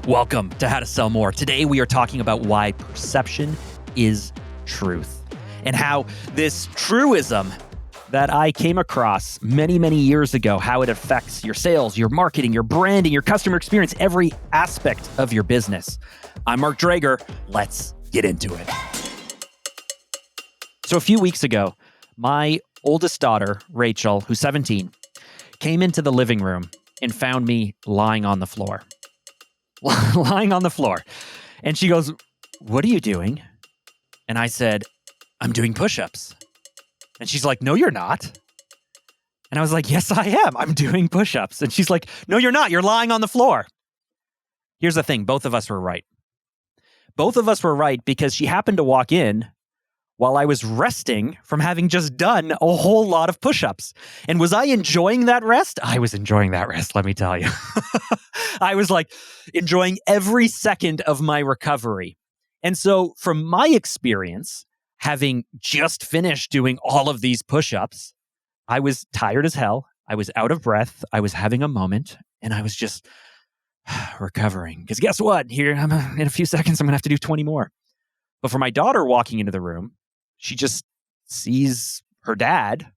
Welcome to How to Sell More. Today we are talking about why perception is truth and how this truism that I came across many, many years ago, how it affects your sales, your marketing, your branding, your customer experience, every aspect of your business. I'm Mark Drager. Let's get into it. So a few weeks ago, my oldest daughter, Rachel, who's 17, came into the living room and found me lying on the floor. And she goes, "What are you doing?" And I said, "I'm doing push-ups." And she's like, "No, you're not." And I was like, "Yes, I am. I'm doing push-ups." And she's like, "No, you're not. You're lying on the floor." Here's the thing. Both of us were right. Both of us were right because she happened to walk in while I was resting from having just done a whole lot of push-ups. And was I enjoying that rest? I was enjoying that rest, let me tell you. I was like enjoying every second of my recovery. And so from my experience, having just finished doing all of these push-ups, I was tired as hell. I was out of breath. I was having a moment and I was just recovering. Because guess what? Here, in a few seconds, I'm going to have to do 20 more. But for my daughter walking into the room, she just sees her dad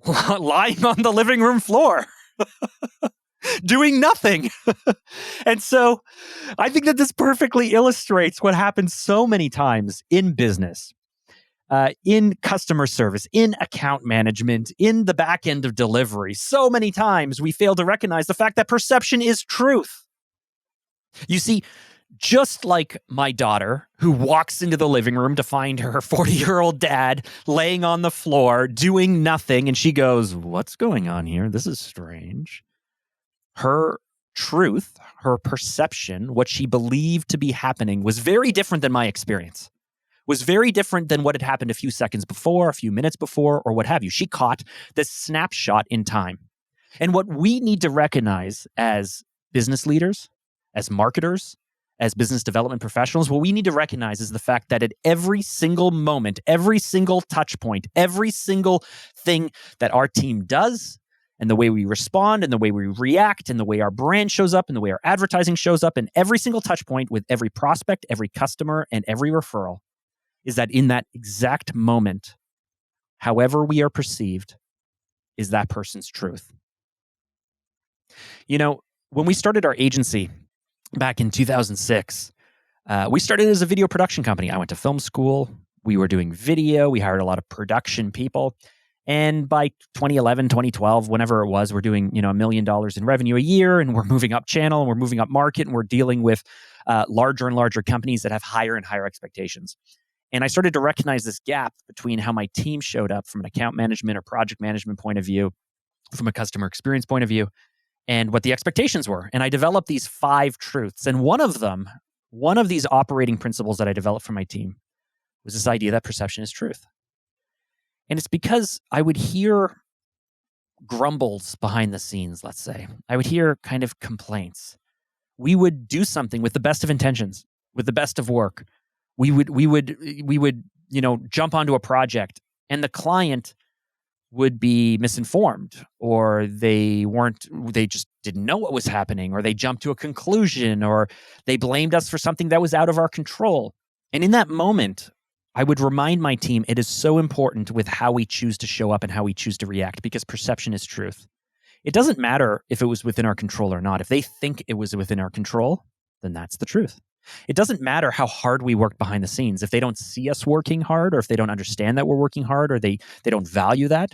lying on the living room floor, doing nothing. And so I think that this perfectly illustrates what happens so many times in business, in customer service, in account management, in the back end of delivery. So many times we fail to recognize the fact that perception is truth. You see, just like my daughter, who walks into the living room to find her 40-year-old dad laying on the floor doing nothing, and she goes, "What's going on here? This is strange." Her truth, her perception, what she believed to be happening was very different than my experience, was very different than what had happened a few seconds before, a few minutes before, or what have you. She caught this snapshot in time. And what we need to recognize as business leaders, as marketers, as business development professionals, what we need to recognize is the fact that at every single moment, every single touch point, every single thing that our team does, and the way we respond, and the way we react, and the way our brand shows up, and the way our advertising shows up, and every single touch point with every prospect, every customer, and every referral, is that in that exact moment, however we are perceived, is that person's truth. You know, when we started our agency back in 2006, we started as a video production company. I went to film school. We were doing video. We hired a lot of production people. And by 2011, 2012, whenever it was, we're doing, $1 million in revenue a year, and we're moving up channel, and we're moving up market, and we're dealing with larger and larger companies that have higher and higher expectations. And I started to recognize this gap between how my team showed up from an account management or project management point of view, from a customer experience point of view, and what the expectations were. And I developed these 5 truths. And one of these operating principles that I developed for my team was this idea that perception is truth. And it's because I would hear grumbles behind the scenes, let's say. I would hear kind of complaints. We would do something with the best of intentions, with the best of work. We would jump onto a project, and the client would be misinformed, or they just didn't know what was happening, or they jumped to a conclusion, or they blamed us for something that was out of our control. And in that moment, I would remind my team it is so important with how we choose to show up and how we choose to react, because perception is truth. It doesn't matter if it was within our control or not. If they think it was within our control, then that's the truth. It doesn't matter how hard we work behind the scenes. If they don't see us working hard, or if they don't understand that we're working hard, or they don't value that,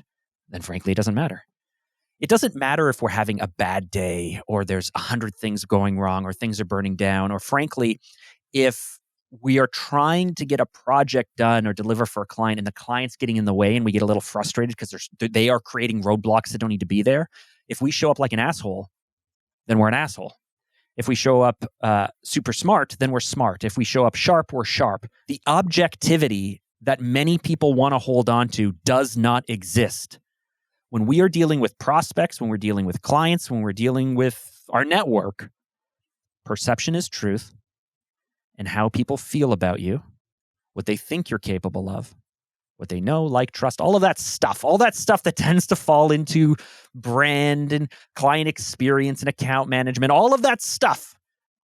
then frankly, it doesn't matter. It doesn't matter if we're having a bad day, or there's 100 things going wrong, or things are burning down, or frankly, if we are trying to get a project done or deliver for a client and the client's getting in the way and we get a little frustrated because they are creating roadblocks that don't need to be there. If we show up like an asshole, then we're an asshole. If we show up super smart, then we're smart. If we show up sharp, we're sharp. The objectivity that many people want to hold on to does not exist. When we are dealing with prospects, when we're dealing with clients, when we're dealing with our network, perception is truth, and how people feel about you, what they think you're capable of, what they know, like, trust, all of that stuff that tends to fall into brand and client experience and account management, all of that stuff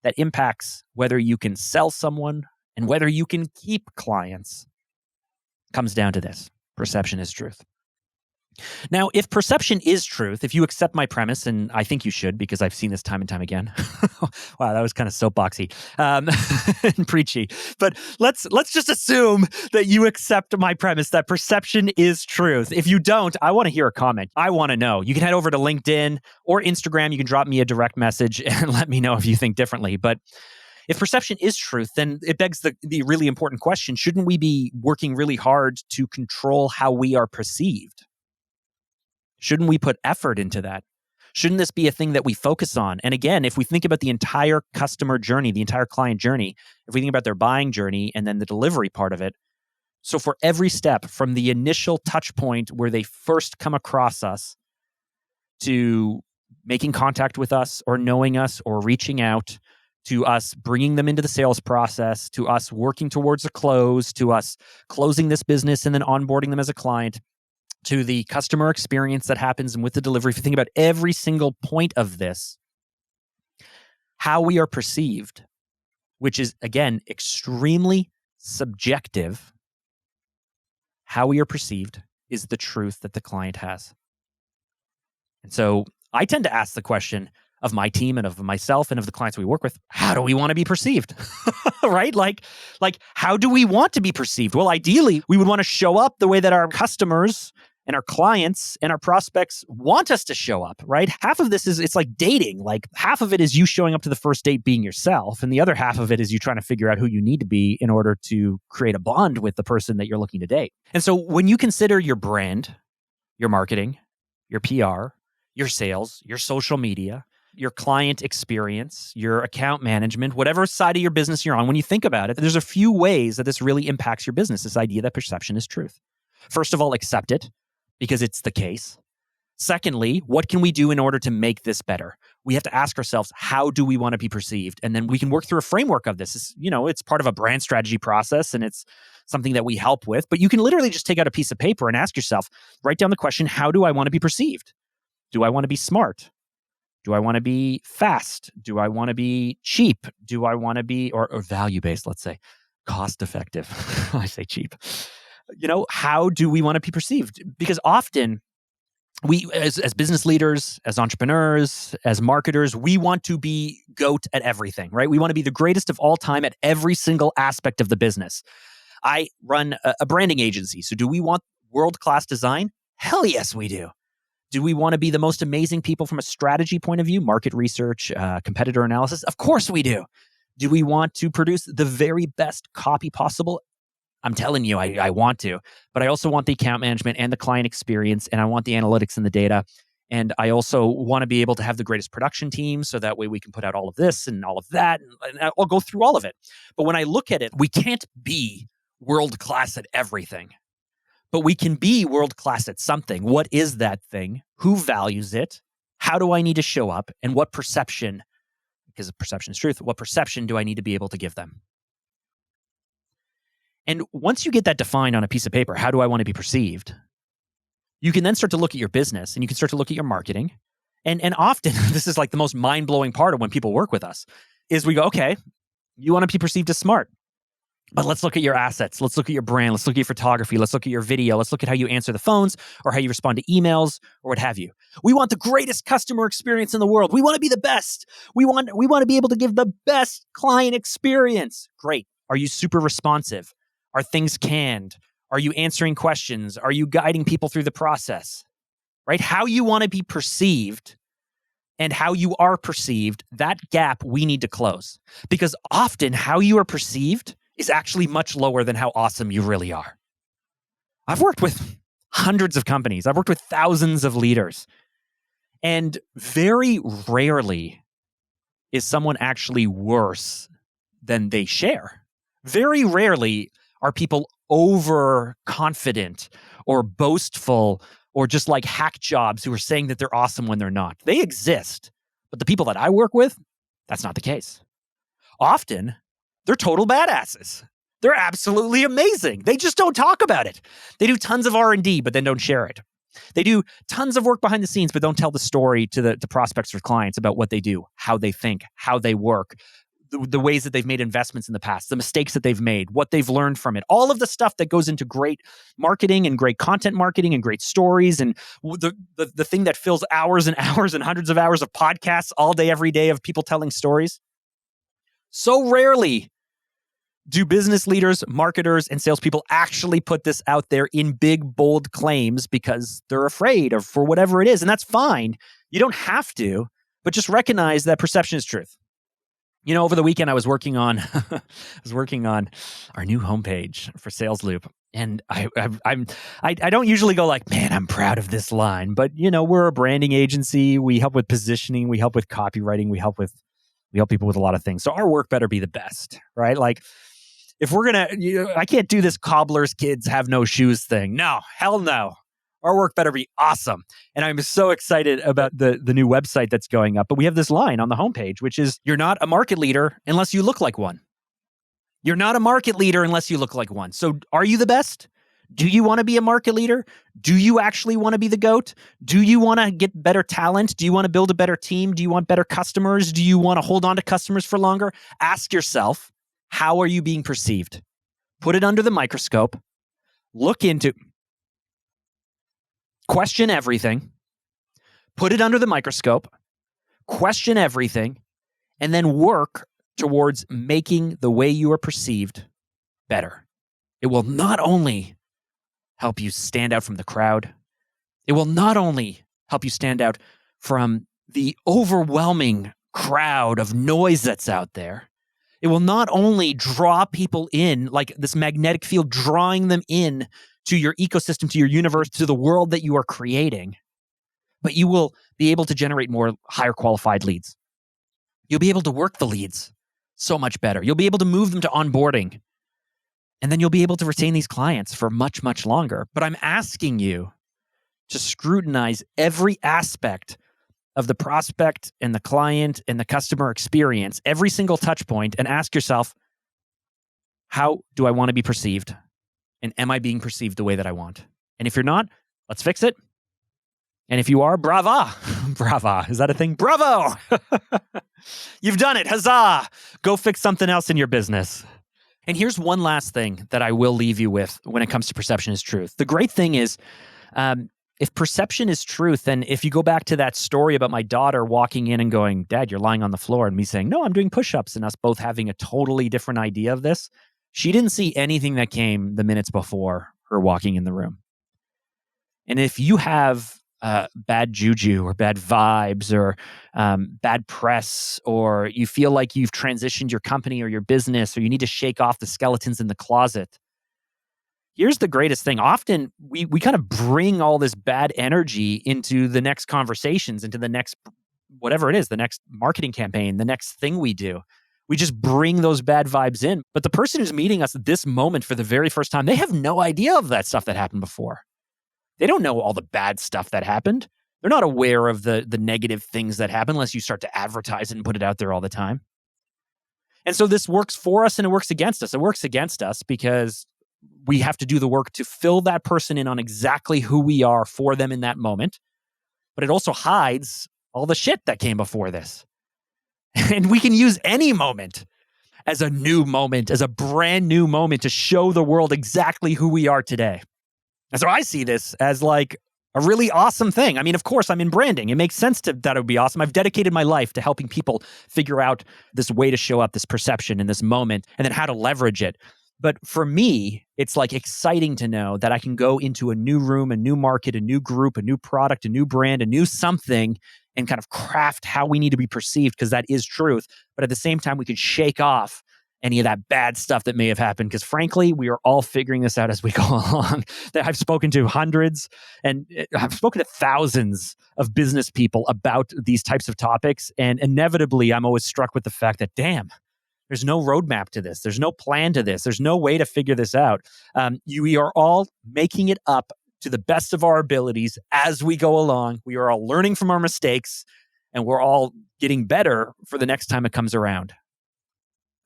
that impacts whether you can sell someone and whether you can keep clients comes down to this. Perception is truth. Now, if perception is truth, if you accept my premise, and I think you should because I've seen this time and time again. Wow, that was kind of soapboxy and preachy. But let's just assume that you accept my premise that perception is truth. If you don't, I want to hear a comment. I want to know. You can head over to LinkedIn or Instagram. You can drop me a direct message and let me know if you think differently. But if perception is truth, then it begs the really important question, shouldn't we be working really hard to control how we are perceived? Shouldn't we put effort into that? Shouldn't this be a thing that we focus on? And again, if we think about the entire customer journey, the entire client journey, if we think about their buying journey and then the delivery part of it, so for every step from the initial touch point where they first come across us to making contact with us or knowing us or reaching out, to us bringing them into the sales process, to us working towards a close, to us closing this business and then onboarding them as a client, to the customer experience that happens and with the delivery. If you think about every single point of this, how we are perceived, which is, again, extremely subjective, how we are perceived is the truth that the client has. And so I tend to ask the question of my team and of myself and of the clients we work with, how do we want to be perceived? Right? Like, how do we want to be perceived? Well, ideally, we would want to show up the way that our customers and our clients and our prospects want us to show up, right? Half of this it's like dating. Like half of it is you showing up to the first date being yourself. And the other half of it is you trying to figure out who you need to be in order to create a bond with the person that you're looking to date. And so when you consider your brand, your marketing, your PR, your sales, your social media, your client experience, your account management, whatever side of your business you're on, when you think about it, there's a few ways that this really impacts your business, this idea that perception is truth. First of all, accept it because it's the case. Secondly, what can we do in order to make this better? We have to ask ourselves, how do we want to be perceived? And then we can work through a framework of this. It's part of a brand strategy process and it's something that we help with. But you can literally just take out a piece of paper and ask yourself, write down the question, how do I want to be perceived? Do I want to be smart? Do I want to be fast? Do I want to be cheap? Do I want to be, or value-based, let's say, cost-effective? I say cheap. How do we want to be perceived? Because often we, as business leaders, as entrepreneurs, as marketers, we want to be GOAT at everything, right? We want to be the greatest of all time at every single aspect of the business. I run a branding agency. So do we want world-class design? Hell yes, we do. Do we want to be the most amazing people from a strategy point of view, market research, competitor analysis? Of course we do. Do we want to produce the very best copy possible? I'm telling you, I want to. But I also want the account management and the client experience, and I want the analytics and the data. And I also want to be able to have the greatest production team so that way we can put out all of this and all of that. And I'll go through all of it. But when I look at it, we can't be world-class at everything. But we can be world-class at something. What is that thing? Who values it? How do I need to show up? And what perception, because perception is truth, what perception do I need to be able to give them? And once you get that defined on a piece of paper, how do I want to be perceived? You can then start to look at your business and you can start to look at your marketing. And often, this is like the most mind-blowing part of when people work with us, is we go, okay, you want to be perceived as smart. But let's look at your assets. Let's look at your brand. Let's look at your photography. Let's look at your video. Let's look at how you answer the phones or how you respond to emails or what have you. We want the greatest customer experience in the world. We want to be the best. We want to be able to give the best client experience. Great. Are you super responsive? Are things canned? Are you answering questions? Are you guiding people through the process? Right? How you want to be perceived and how you are perceived, that gap we need to close. Because often how you are perceived is actually much lower than how awesome you really are. I've worked with hundreds of companies. I've worked with thousands of leaders. And very rarely is someone actually worse than they share. Very rarely are people overconfident or boastful or just like hack jobs who are saying that they're awesome when they're not. They exist. But the people that I work with, that's not the case. Often, they're total badasses. They're absolutely amazing. They just don't talk about it. They do tons of R&D, but then don't share it. They do tons of work behind the scenes, but don't tell the story to the prospects or clients about what they do, how they think, how they work, the ways that they've made investments in the past, the mistakes that they've made, what they've learned from it, all of the stuff that goes into great marketing and great content marketing and great stories, and the thing that fills hours and hours and hundreds of hours of podcasts all day, every day of people telling stories. So rarely do business leaders, marketers, and salespeople actually put this out there in big, bold claims because they're afraid of for whatever it is. And that's fine. You don't have to, but just recognize that perception is truth. Over the weekend, I was working on our new homepage for Sales Loop. And I don't usually go like, man, I'm proud of this line. But, we're a branding agency. We help with positioning. We help with copywriting. We help people with a lot of things. So our work better be the best, right? Like, if we're going to, I can't do this cobbler's kids have no shoes thing. No, hell no. Our work better be awesome. And I'm so excited about the new website that's going up. But we have this line on the homepage, which is, you're not a market leader unless you look like one. You're not a market leader unless you look like one. So are you the best? Do you want to be a market leader? Do you actually want to be the GOAT? Do you want to get better talent? Do you want to build a better team? Do you want better customers? Do you want to hold on to customers for longer? Ask yourself, how are you being perceived? Put it under the microscope. Look into, question everything. Put it under the microscope. Question everything. And then work towards making the way you are perceived better. It will not only help you stand out from the crowd, it will not only help you stand out from the overwhelming crowd of noise that's out there, it will not only draw people in, like this magnetic field, drawing them in to your ecosystem, to your universe, to the world that you are creating, but you will be able to generate more higher qualified leads. You'll be able to work the leads so much better. You'll be able to move them to onboarding. And then you'll be able to retain these clients for much, much longer. But I'm asking you to scrutinize every aspect of the prospect and the client and the customer experience, every single touch point, and ask yourself, how do I want to be perceived? And am I being perceived the way that I want? And if you're not, let's fix it. And if you are, brava. Brava. Is that a thing? Bravo. You've done it. Huzzah. Go fix something else in your business. And here's one last thing that I will leave you with when it comes to perception is truth. The great thing is, if perception is truth, then if you go back to that story about my daughter walking in and going, Dad, you're lying on the floor, and me saying, no, I'm doing push-ups, and us both having a totally different idea of this, she didn't see anything that came the minutes before her walking in the room. And if you have bad juju or bad vibes or bad press, or you feel like you've transitioned your company or your business, or you need to shake off the skeletons in the closet, here's the greatest thing. Often we kind of bring all this bad energy into the next conversations, into the next, whatever it is, the next marketing campaign, the next thing we do. We just bring those bad vibes in. But the person who's meeting us at this moment for the very first time, they have no idea of that stuff that happened before. They don't know all the bad stuff that happened. They're not aware of the negative things that happen unless you start to advertise it and put it out there all the time. And so this works for us and it works against us. It works against us because we have to do the work to fill that person in on exactly who we are for them in that moment. But it also hides all the shit that came before this. And we can use any moment as a new moment, as a brand new moment to show the world exactly who we are today. And so I see this as like a really awesome thing. I mean, of course, I'm in branding. It makes sense that it would be awesome. I've dedicated my life to helping people figure out this way to show up, this perception in this moment, and then how to leverage it. But for me, it's like exciting to know that I can go into a new room, a new market, a new group, a new product, a new brand, a new something, and kind of craft how we need to be perceived, because that is truth. But at the same time, we could shake off any of that bad stuff that may have happened. Because frankly, we are all figuring this out as we go along. I've spoken to hundreds and I've spoken to thousands of business people about these types of topics. And inevitably, I'm always struck with the fact that, damn, there's no roadmap to this. There's no plan to this. There's no way to figure this out. We are all making it up to the best of our abilities as we go along. We are all learning from our mistakes, and we're all getting better for the next time it comes around.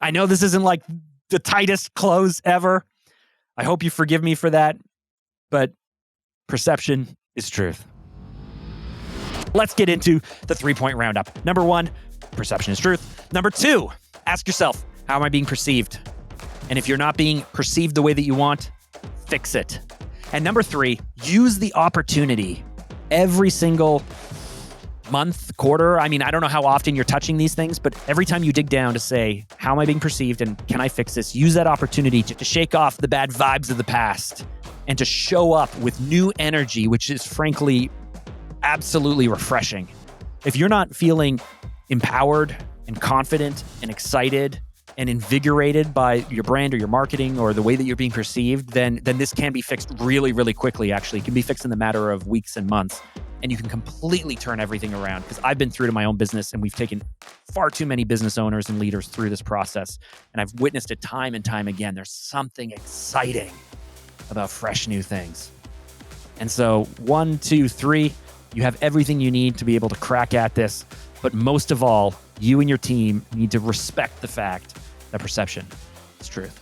I know this isn't like the tightest close ever. I hope you forgive me for that, but perception is truth. Let's get into the 3-point roundup. Number 1, perception is truth. Number 2, Ask yourself, how am I being perceived? And if you're not being perceived the way that you want, fix it. And number 3, use the opportunity every single month, quarter. I mean, I don't know how often you're touching these things, but every time you dig down to say, how am I being perceived and can I fix this? Use that opportunity to shake off the bad vibes of the past and to show up with new energy, which is frankly absolutely refreshing. If you're not feeling empowered and confident and excited and invigorated by your brand or your marketing or the way that you're being perceived, then this can be fixed really, really quickly, actually. It can be fixed in the matter of weeks and months, and you can completely turn everything around. Because I've been through to my own business, and we've taken far too many business owners and leaders through this process, and I've witnessed it time and time again. There's something exciting about fresh new things. And so 1, 2, 3, you have everything you need to be able to crack at this. But most of all, you and your team need to respect the fact that perception is truth.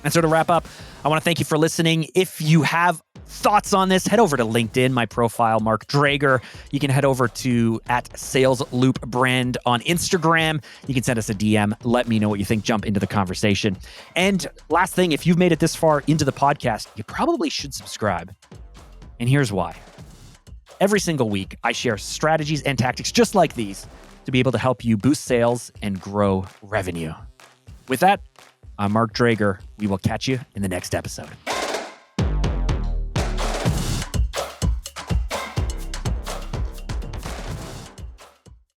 And so to wrap up, I want to thank you for listening. If you have thoughts on this, head over to LinkedIn, my profile, Mark Drager. You can head over to @SalesLoopBrand on Instagram. You can send us a DM. Let me know what you think. Jump into the conversation. And last thing, if you've made it this far into the podcast, you probably should subscribe. And here's why. Every single week, I share strategies and tactics just like these to be able to help you boost sales and grow revenue. With that, I'm Mark Drager. We will catch you in the next episode.